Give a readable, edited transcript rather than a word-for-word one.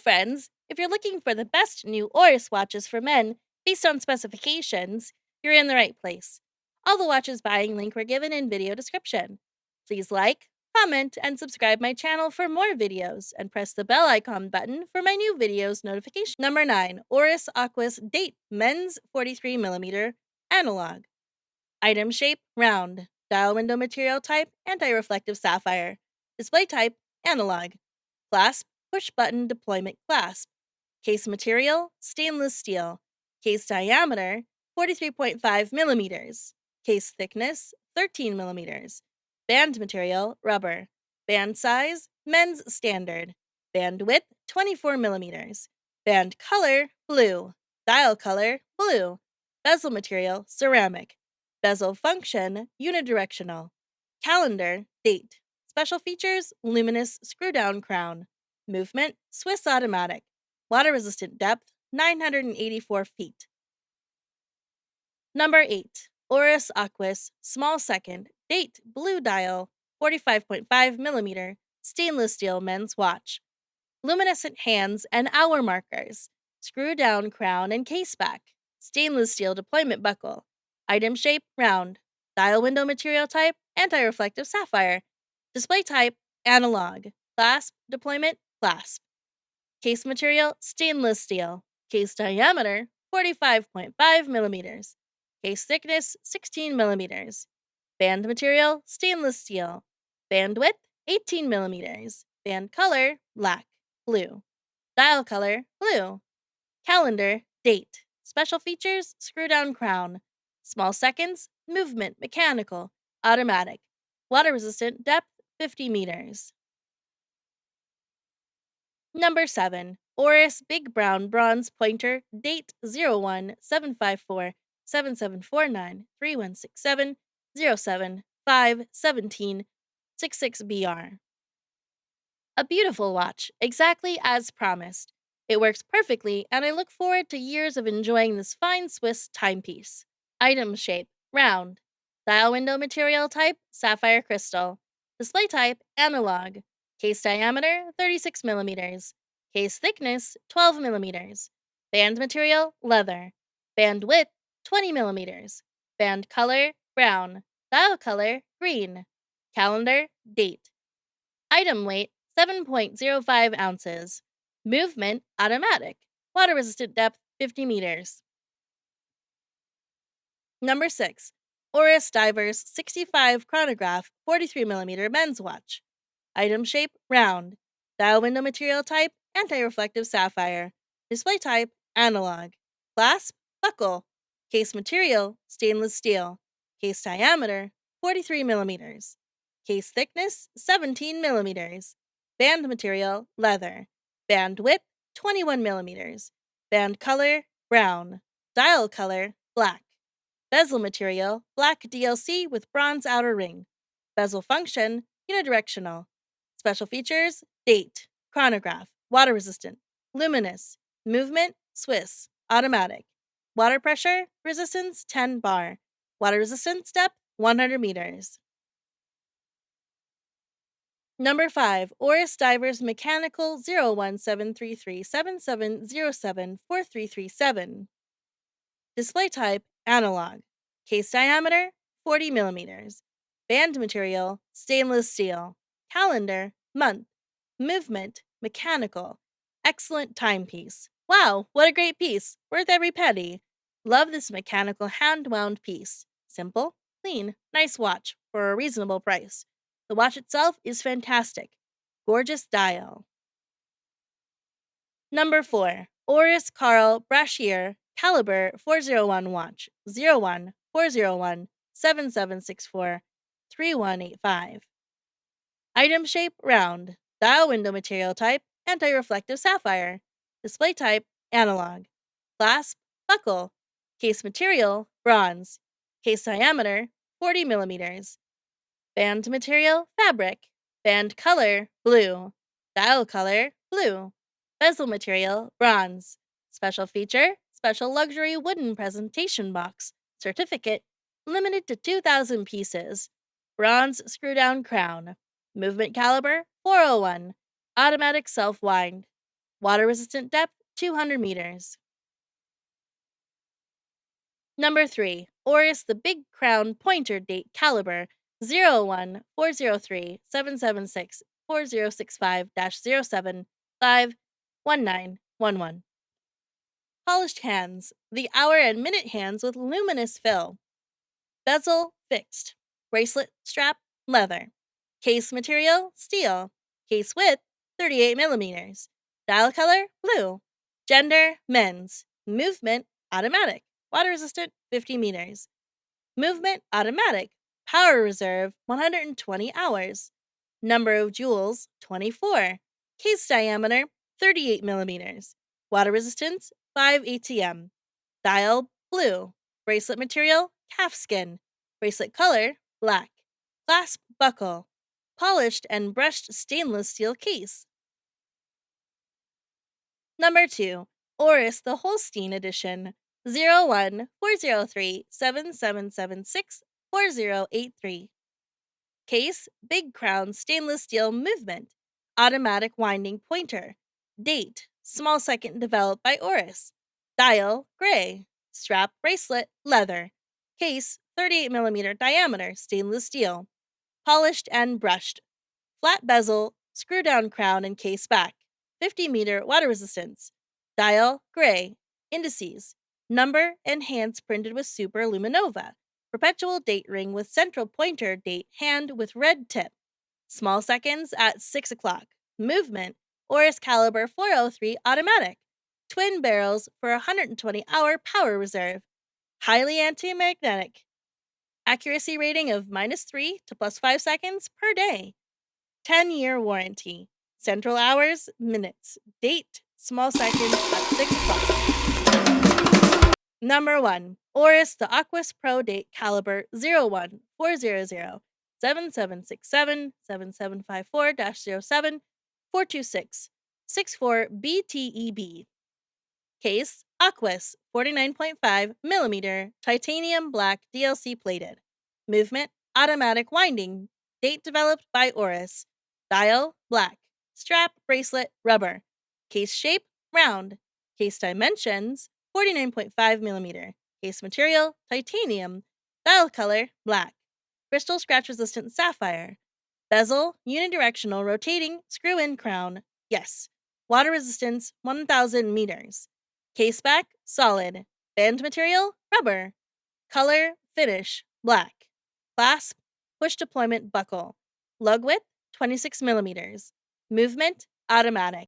friends! If you're looking for the best new Oris watches for men based on specifications, you're in the right place. All the watches buying link were given in video description. Please like, comment, and subscribe my channel for more videos, and press the bell icon button for my new videos notification. Number 9. Oris Aquis Date Men's 43mm Analog. Item shape, round. Dial window material type, anti-reflective sapphire. Display type, analog. Clasp, push-button deployment clasp. Case material, stainless steel. Case diameter, 43.5 millimeters. Case thickness, 13 millimeters. Band material, rubber. Band size, men's standard. Band width, 24 millimeters. Band color, blue. Dial color, blue. Bezel material, ceramic. Bezel function, unidirectional. Calendar, date. Special features, luminous screw-down crown. Movement, Swiss automatic. Water-resistant depth, 984 feet. Number 8. Oris Aquis Small Second Date Blue Dial 45.5 millimeter Stainless Steel Men's Watch. Luminescent hands and hour markers. Screw-down crown and case back. Stainless steel deployment buckle. Item shape, round. Dial window material type, anti-reflective sapphire. Display type, analog. Clasp, deployment, clasp. Case material, stainless steel. Case diameter, 45.5 millimeters. Case thickness, 16 millimeters. Band material, stainless steel. Band width, 18 millimeters. Band color, black, blue. Dial color, blue. Calendar, date. Special features, screw-down crown. Small seconds, movement, mechanical, automatic. Water-resistant depth, 50 meters. Number 7. Oris Big Brown Bronze Pointer Date 01-754-7749-3167-07-5-17-66BR. A beautiful watch, exactly as promised. It works perfectly, and I look forward to years of enjoying this fine Swiss timepiece. Item shape, round. Dial window material type, sapphire crystal. Display type, analog. Case diameter, 36 millimeters. Case thickness, 12 millimeters. Band material, leather. Band width, 20 millimeters. Band color, brown. Dial color, green. Calendar, date. Item weight, 7.05 ounces. Movement, automatic. Water-resistant depth, 50 meters. Number 6. Oris Divers 65 Chronograph 43mm men's watch. Item shape, round. Dial window material type, anti-reflective sapphire. Display type, analog. Clasp, buckle. Case material, stainless steel. Case diameter, 43 millimeters. Case thickness, 17 millimeters. Band material, leather. Band width, 21 millimeters. Band color, brown. Dial color, black. Bezel material, black DLC with bronze outer ring. Bezel function, unidirectional. Special features, date, chronograph, water resistant, luminous, movement, Swiss, automatic. Water pressure, resistance 10 bar. Water resistance depth 100 meters. Number 5. Oris Divers Mechanical 0173377074337. Display type, analog. Case diameter, 40 millimeters. Band material, stainless steel. Calendar, month. Movement, mechanical. Excellent timepiece. Wow, what a great piece. Worth every penny. Love this mechanical hand-wound piece. Simple, clean, nice watch for a reasonable price. The watch itself is fantastic. Gorgeous dial. Number 4. Oris Carl Brashear Calibre 401 watch 01-401-7764-3185. Item shape, round. Dial window material type, anti-reflective sapphire. Display type, analog. Clasp, buckle. Case material, bronze. Case diameter, 40 millimeters. Band material, fabric. Band color, blue. Dial color, blue. Bezel material, bronze. Special feature, special luxury wooden presentation box. Certificate, limited to 2,000 pieces. Bronze screw-down crown. Movement caliber, 401. Automatic self-wind. Water resistant depth 200 meters. Number 3. Oris the Big Crown Pointer Date Calibre 01-403-776-4065-07-51911. Polished hands. The hour and minute hands with luminous fill. Bezel fixed. Bracelet strap leather. Case material steel. Case width 38 millimeters. Dial color blue. Gender men's. Movement automatic. Water resistant 50 meters. Movement automatic. Power reserve 120 hours. Number of jewels 24. Case diameter 38 millimeters. Water resistance 5 ATM. Dial blue. Bracelet material calfskin. Bracelet color black. Clasp buckle. Polished and brushed stainless steel case. Number 2. Oris the Holstein Edition 01-403-7776-4083. Case Big Crown Stainless Steel Movement. Automatic winding pointer. Date Small second developed by Oris. Dial gray. Strap bracelet leather. Case 38 millimeter diameter stainless steel. Polished and brushed. Flat bezel, screw down crown and case back. 50-meter water resistance. Dial gray. Indices. Number and hands printed with super luminova. Perpetual date ring with central pointer date hand with red tip. Small seconds at 6 o'clock. Movement. Oris Calibre 403 automatic. Twin barrels for 120-hour power reserve. Highly anti-magnetic. Accuracy rating of -3 to +5 seconds per day. 10-year warranty. Central hours, minutes. Date, small seconds at 6 o'clock. Number 1. Oris the Aquis Pro Date Calibre 01-407-7754-07-426-64 Case Aquis 49.5 millimeter titanium black DLC plated. Movement automatic winding. Date developed by Oris. Dial black. Strap bracelet rubber. Case shape round. Case dimensions 49.5 millimeter. Case material titanium. Dial color black. Crystal scratch resistant sapphire. Bezel unidirectional rotating screw in crown. Yes. Water resistance 1000 meters. Case back solid. Band material rubber. Color finish black. Clasp push deployment buckle. Lug width 26 millimeters. Movement automatic.